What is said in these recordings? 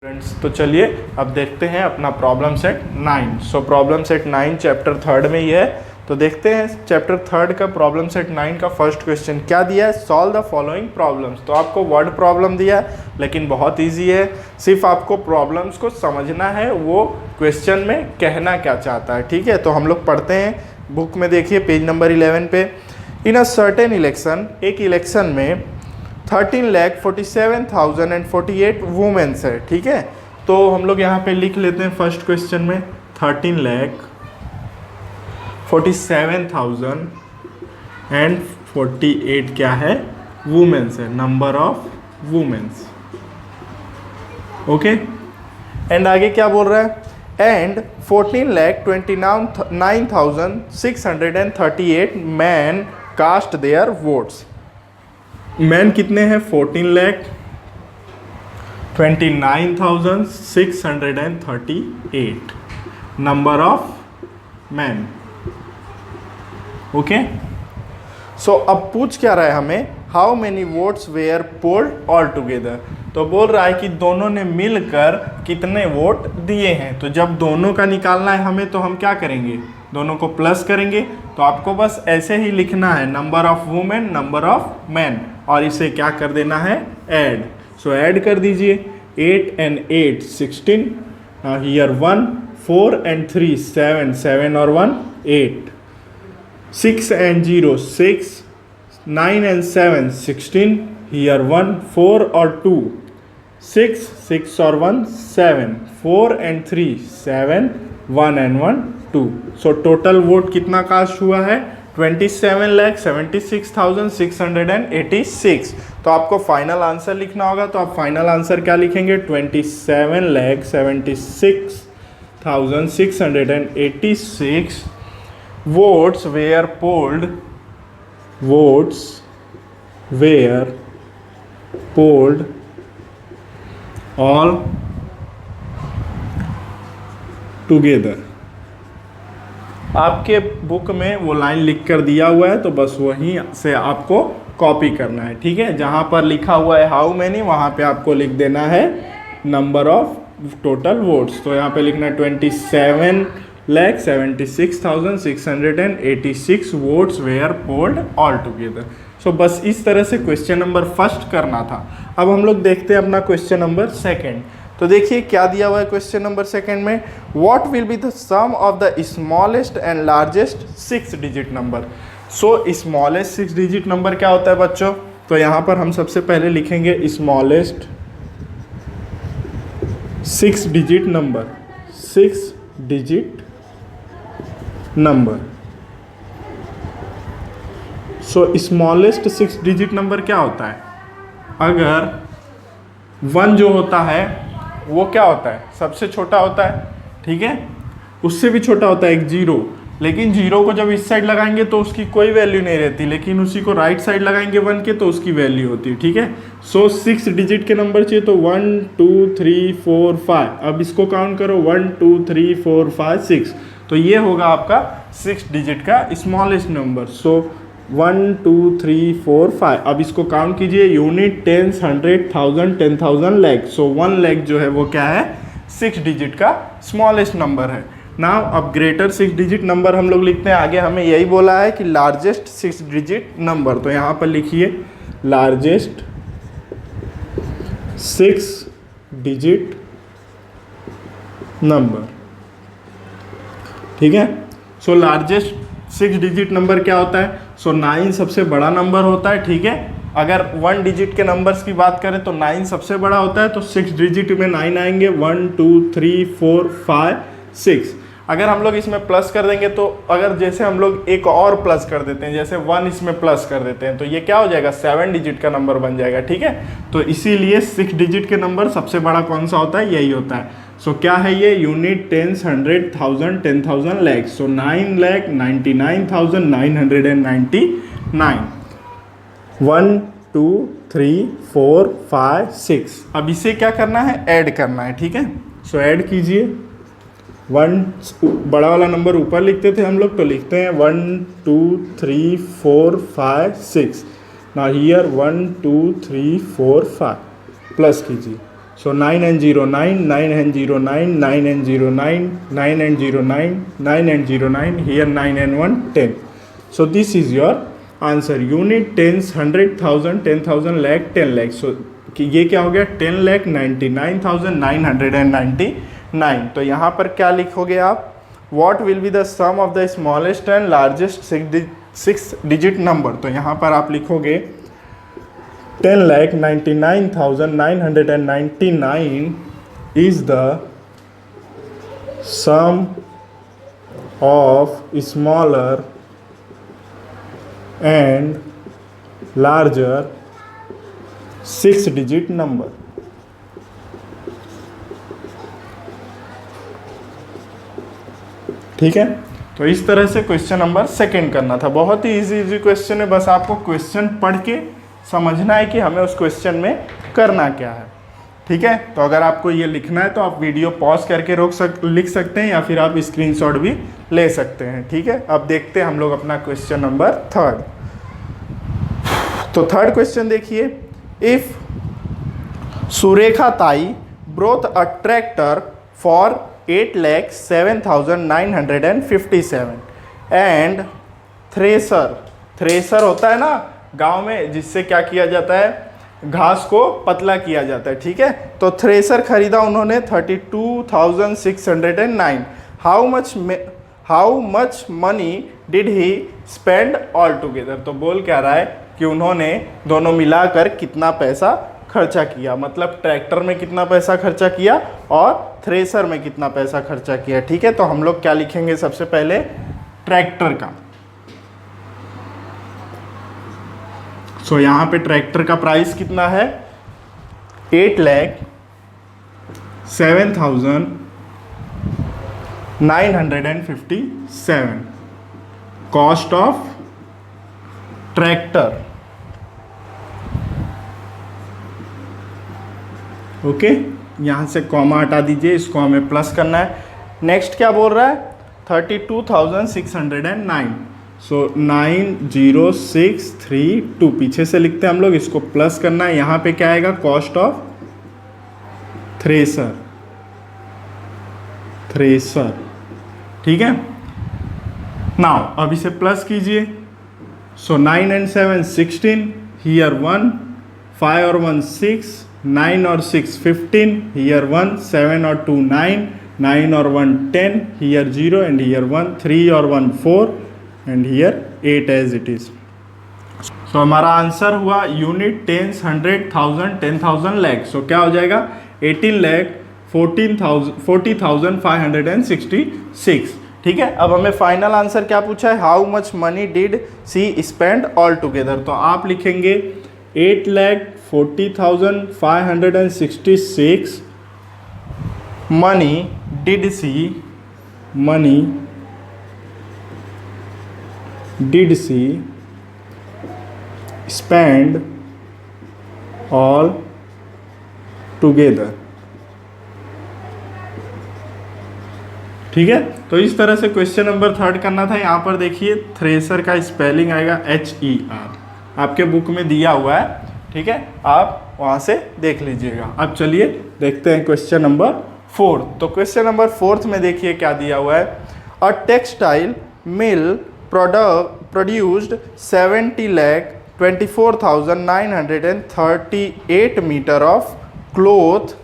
Friends तो चलिए अब देखते हैं अपना problem set 9। So problem set 9 chapter 3 में ही है। तो देखते हैं चैप्टर 3 का प्रॉब्लम सेट 9 का फर्स्ट क्वेश्चन क्या दिया है। Solve the following problems. तो आपको वर्ड प्रॉब्लम दिया है लेकिन बहुत इजी है, सिर्फ आपको प्रॉब्लम्स को समझना है वो क्वेश्चन में कहना क्या चाहता है। ठीक है, तो हम लोग पढ़ते हैं। बुक में देखिए पेज नंबर 11 पे। इन अ सर्टेन इलेक्शन, एक इलेक्शन में 13,47,048 वुमेन्स है। ठीक है, तो हम लोग यहाँ पे लिख लेते हैं फर्स्ट क्वेश्चन में 13,47,048 क्या है, वुमेन्स है, number of women's. Okay, and आगे क्या बोल रहा है, and 14,29,638 man cast their votes. Man कितने हैं, 14,29,638 number of man. Okay, so अब पूछ क्या रहा है हमें, how many votes were polled all together. तो बोल रहा है कि दोनों ने मिलकर कितने वोट दिए हैं। तो जब दोनों का निकालना है हमें तो हम क्या करेंगे, दोनों को प्लस करेंगे। तो आपको बस ऐसे ही लिखना है number of women number of man, और इसे क्या कर देना है, ऐड। सो ऐड कर दीजिए, 8 and 8 16, हियर 1 4 and 3 7 7 और 1 8, 6 and 0 6, 9 and 7 16, हियर 1 4 और 2 6 6 और 1 7, 4 and 3 7, 1 and 1 2। So total vote कितना कास्ट हुआ है, 27,76,686। तो आपको फाइनल आंसर लिखना होगा, तो आप फाइनल आंसर क्या लिखेंगे, 27,76,686 votes were polled all together। आपके बुक में वो लाइन लिख कर दिया हुआ है, तो बस वहीं से आपको कॉपी करना है। ठीक है, जहाँ पर लिखा हुआ है हाउ मैनी, वहाँ पे आपको लिख देना है नंबर ऑफ टोटल वोट्स। तो यहाँ पे लिखना है 27,76,686 votes were polled all together. So बस इस तरह से क्वेश्चन नंबर फर्स्ट करना था। अब हम लोग देखते हैं अपना क्वेश्चन नंबर सेकेंड। तो देखिए क्या दिया हुआ है क्वेश्चन नंबर सेकेंड में, what will be the sum of the smallest and largest 6 digit number. So smallest 6 digit number क्या होता है बच्चों, तो यहाँ पर हम सबसे पहले लिखेंगे smallest 6 digit number, 6 digit number. So smallest 6 digit number क्या होता है, अगर 1 जो होता है वो क्या होता है, सबसे छोटा होता है। ठीक है, उससे भी छोटा होता है एक 0, लेकिन 0 को जब इस साइड लगाएंगे तो उसकी कोई वैल्यू नहीं रहती, लेकिन उसी को राइट साइड लगाएंगे 1 के तो उसकी वैल्यू होती है। ठीक है, सो 6 डिजिट के नंबर चाहिए, तो 1 2 3 4 5। अब इसको काउंट करो, 1 2 3 4 5 6, तो ये होगा आपका 6 डिजिट का स्मॉलेस्ट नंबर। सो 1 2 3 4 5। अब इसको काउंट कीजिए, यूनिट, टेंस, 100, 1000, 10,000, लाख। सो 1 लाख जो है वो क्या है, 6 डिजिट का स्मॉलेस्ट नंबर है। नाउ अब ग्रेटर 6 डिजिट नंबर हम लोग लिखते हैं। आगे हमें यही बोला है कि लार्जेस्ट 6 डिजिट नंबर, तो यहाँ पर लिखिए लार्जेस्ट 6 डिजिट नंबर। ठीक है, सो लार्जेस्ट 6 डिजिट नंबर क्या होता है, सो 9 सबसे बड़ा नंबर होता है। ठीक है, अगर 1 डिजिट के नंबर्स की बात करें तो 9 सबसे बड़ा होता है, तो 6 डिजिट में 9 आएंगे, 1 2 3 4 5 6। अगर हम लोग इसमें प्लस कर देंगे तो अगर जैसे हम लोग एक और प्लस कर देते हैं, जैसे 1 इसमें प्लस कर देते हैं, तो ये क्या हो जाएगा, 7 डिजिट का नंबर बन जाएगा। ठीक है, तो इसीलिए 6 डिजिट के नंबर सबसे बड़ा कौन सा होता है, यही होता है। सो क्या है ये, यूनिट, टेंस, 100, 1000, 10,000, लाख। सो 9,99,999। 1 2 3 4 5 6। अब इसे क्या करना है, ऐड करना है। ठीक है, सो ऐड कीजिए, 1 बड़ा वाला नंबर ऊपर लिखते थे हम लोग, तो लिखते हैं 1 2 3 4 5 6। Now here 1 2 3 4 5 प्लस कीजिए। So 9 and 0 9, 9 and 0 9, 9 and 0 9, 9 and 0 9, 9 and 0 9, here 9 and 1 10. So this is your answer. Unit, tens, 100,000, 10,000, lakh, 10 lakh. So ये क्या हो गया 10,99,999. तो यहाँ पर क्या लिखोगे आप? What will be the sum of the smallest and largest 6 digit number? तो यहाँ पर आप लिखोगे 10,99,999 is the sum of smaller and larger 6 digit number. ठीक है, तो इस तरह से क्वेश्चन नंबर सेकंड करना था. बहुत ही इजी क्वेश्चन है, बस आपको क्वेश्चन पढ़ के समझना है कि हमें उस क्वेश्चन में करना क्या है. ठीक है, तो अगर आपको ये लिखना है तो आप वीडियो पॉज करके लिख सकते हैं, या फिर आप स्क्रीनशॉट भी ले सकते हैं. ठीक है, अब देखते हैं हम लोग अपना क्वेश्चन नंबर थर्ड. तो थर्ड क्वेश्चन देखिए, इफ सुरेखा ताई broth a tractor for 8,07,957 and thresher होता है ना गांव में, जिससे क्या किया जाता है, घास को पतला किया जाता है. ठीक है, तो थ्रेसर खरीदा उन्होंने 32,609. How much money did he spend all together? तो बोल क्या रहा है कि उन्होंने दोनों मिलाकर कितना पैसा खर्चा किया, मतलब ट्रैक्टर में कितना पैसा खर्चा किया और थ्रेसर में कितना पैसा खर्चा किया. ठीक है, तो हम लोग क्या लिखेंगे, सबसे पहले ट्रैक्टर का. सो यहाँ पे ट्रैक्टर का प्राइस कितना है, 8,07,957. Cost of tractor. ओके, यहाँ से कॉमा हटा दीजिए, इसको हमें प्लस करना है. नेक्स्ट क्या बोल रहा है, 32,609. सो 90632 पीछे से लिखते हैं हम लोग, इसको प्लस करना है. यहाँ पे क्या आएगा, कॉस्ट ऑफ थ्रेसर. ठीक है, नाउ अब इसे प्लस कीजिए. सो 9 and 7 16, हियर 1, 5 और 1 6, 9 और 6 15, हियर 1, 7 और 2 9, 9 और 1 10, हियर 0 एंड हियर 1, 3 और 1 4 and here 8 as it is. So हमारा आंसर हुआ यूनिट, टेंस, 100,000, 10,000, लैख. सो क्या हो जाएगा, 18,40,566. ठीक है, अब हमें फाइनल आंसर क्या पूछा है, how much money did she spend all together. तो आप लिखेंगे 8,40,566 money did she spend all together. ठीक है, तो इस तरह से क्वेश्चन नंबर थर्ड करना था. यहाँ पर देखिए थ्रेसर का स्पेलिंग आएगा HER, आपके बुक में दिया हुआ है. ठीक है, आप वहाँ से देख लीजिएगा. अब चलिए देखते हैं क्वेश्चन नंबर फोर्थ. तो क्वेश्चन नंबर फोर्थ में देखिए क्या दिया हुआ है, a textile mill produced 70,24,938 metre of cloth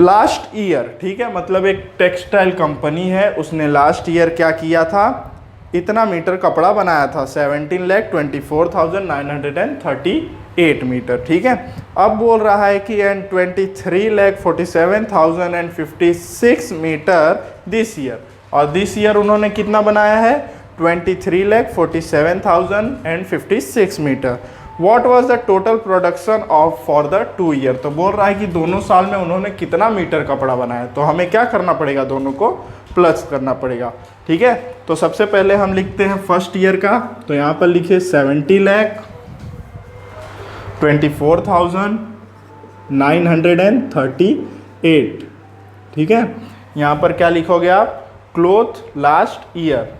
last year. ठीक है, मतलब एक टेक्सटाइल कंपनी है, उसने लास्ट ईयर क्या किया था, इतना मीटर कपड़ा बनाया था, 17,24,938 मीटर. ठीक है, अब बोल रहा है कि एंड 23,47,056 मीटर दिस ईयर. और दिस ईयर उन्होंने कितना बनाया है, 23,47,056 metre. What was the total production of for the 2 year. तो बोल रहा है कि दोनों साल में उन्होंने कितना मीटर कपड़ा बनाया. तो हमें क्या करना पड़ेगा, दोनों को प्लस करना पड़ेगा. ठीक है, तो सबसे पहले हम लिखते हैं फर्स्ट ईयर का. तो यहाँ पर लिखिए 70,24,938. ठीक है, यहाँ पर क्या लिखोगे आप, cloth last year,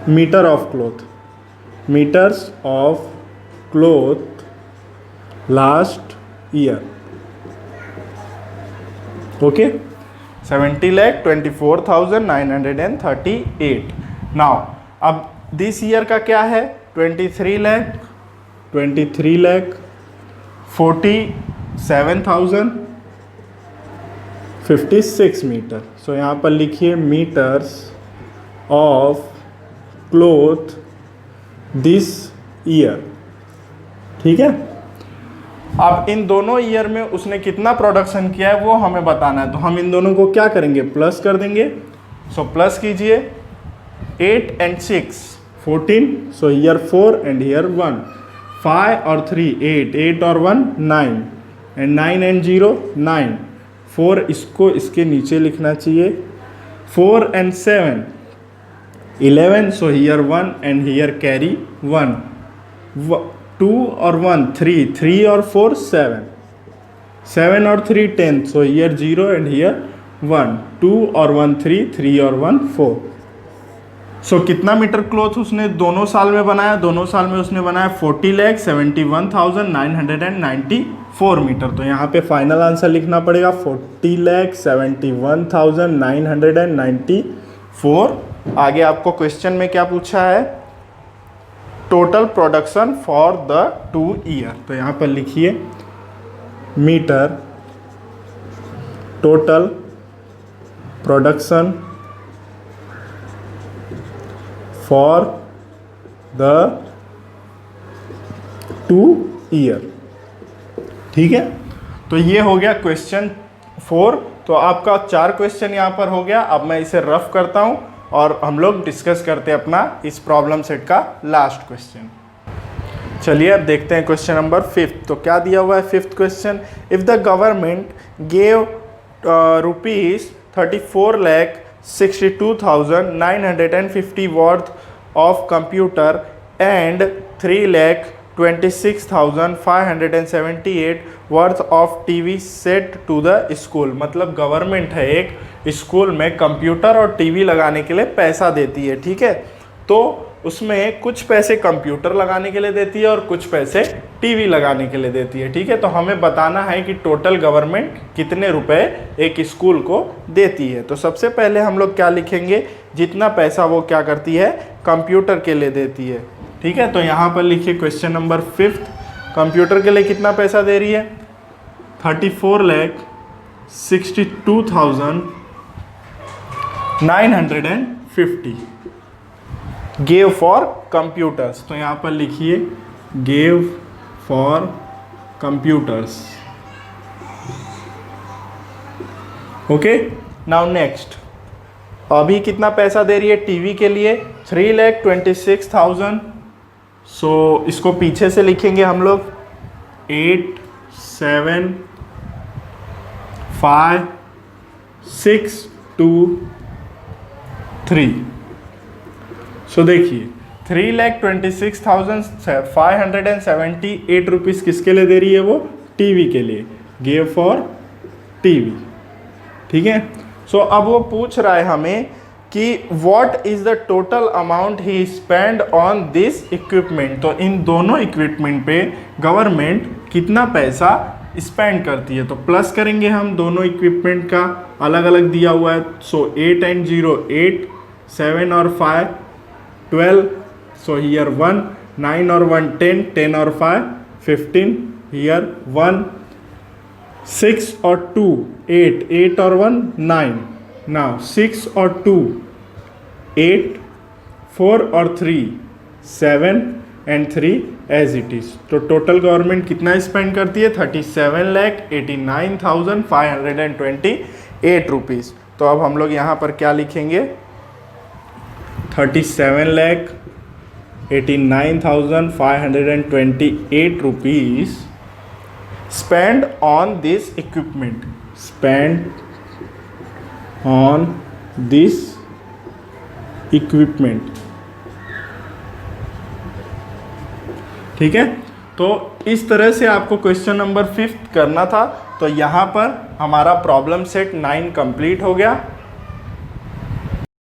metre of cloth, metres of cloth last year. Okay, 70,24,938। Now अब दिस ईयर का क्या है, 23,47,056 मीटर। सो यहाँ पर लिखिए metres of cloth this year. ठीक है, अब इन दोनों ईयर में उसने कितना प्रोडक्शन किया है वो हमें बताना है। तो हम इन दोनों को क्या करेंगे, प्लस कर देंगे। सो प्लस कीजिए, 8 and 6 14, so year 4 and year 1, 5 और 3 8, 8 और 1 9, एंड 9 and 0 9, 4 इसको इसके नीचे लिखना चाहिए, 4 and 7 11, so year 1 and year carry 1, 2 और 1 3, 3 और 4 7, 7 और 3 10, सो ईयर 0 एंड ईयर 1, 2 और 1 3, 3 और 1 4। सो कितना मीटर क्लॉथ उसने दोनों साल में बनाया, दोनों साल में उसने बनाया 40,71,994 मीटर। तो यहाँ पे फाइनल आंसर लिखना पड़ेगा 40,71,994। आगे आपको क्वेश्चन में क्या पूछा है, total production for the 2 year. तो यहाँ पर लिखिए metre total production for the 2 year. ठीक है, तो ये हो गया क्वेश्चन 4। तो आपका 4 क्वेश्चन यहाँ पर हो गया। अब मैं इसे रफ करता हूँ और हम लोग डिस्कस करते हैं अपना इस प्रॉब्लम सेट का लास्ट क्वेश्चन। चलिए अब देखते हैं क्वेश्चन नंबर 5। तो क्या दिया हुआ है 5th question, if the government gave ₹64,62,950 worth of computer and 3,26,578 worth of TV set to the school. मतलब गवर्नमेंट है एक स्कूल में कंप्यूटर और टीवी लगाने के लिए पैसा देती है। ठीक है, तो उसमें कुछ पैसे कंप्यूटर लगाने के लिए देती है और कुछ पैसे टीवी लगाने के लिए देती है। ठीक है, तो हमें बताना है कि टोटल गवर्नमेंट कितने रुपए एक स्कूल को देती है। तो सबसे पहले हम लोग क्या लिखेंगे, जितना पैसा वो क्या करती है, कंप्यूटर के लिए देती है। ठीक है, तो यहाँ पर लिखिए क्वेश्चन नंबर 5, कंप्यूटर के लिए कितना पैसा दे रही है, 34,62,950 गेव फॉर कंप्यूटर्स। तो यहाँ पर लिखिए gave for computers. Okay, now next, अभी कितना पैसा दे रही है टीवी के लिए, 3,26,000। सो इसको पीछे से लिखेंगे हम लोग, 8 7 5 6 2 3। सो देखिए 3,26,578 रुपीज़ किसके लिए दे रही है, वो टीवी के लिए, गेव फॉर टीवी। ठीक है, सो अब वो पूछ रहा है हमें कि what is the total amount he spend on this equipment. तो इन दोनों इक्विपमेंट पे गवर्नमेंट कितना पैसा स्पेंड करती है। तो प्लस करेंगे हम, दोनों इक्विपमेंट का अलग अलग दिया हुआ है। सो 8 and 0 8, 7 और 5 12, सो हियर 1, 9 और 1 10, 10 और 5 15, हियर 1, 6 और 2 8, 8 और 1 9, नाउ 6 और 2 8, 4 और 3 7 एंड 3 एज इट इज़। तो टोटल गवर्नमेंट कितना स्पेंड करती है, 37,89,528 रुपीज़। तो अब हम लोग यहाँ पर क्या लिखेंगे, 37,89,528 rupees spent on this equipment, spent on this equipment। ठीक है, तो इस तरह से आपको क्वेश्चन नंबर 5 करना था। तो यहाँ पर हमारा प्रॉब्लम सेट 9 कंप्लीट हो गया।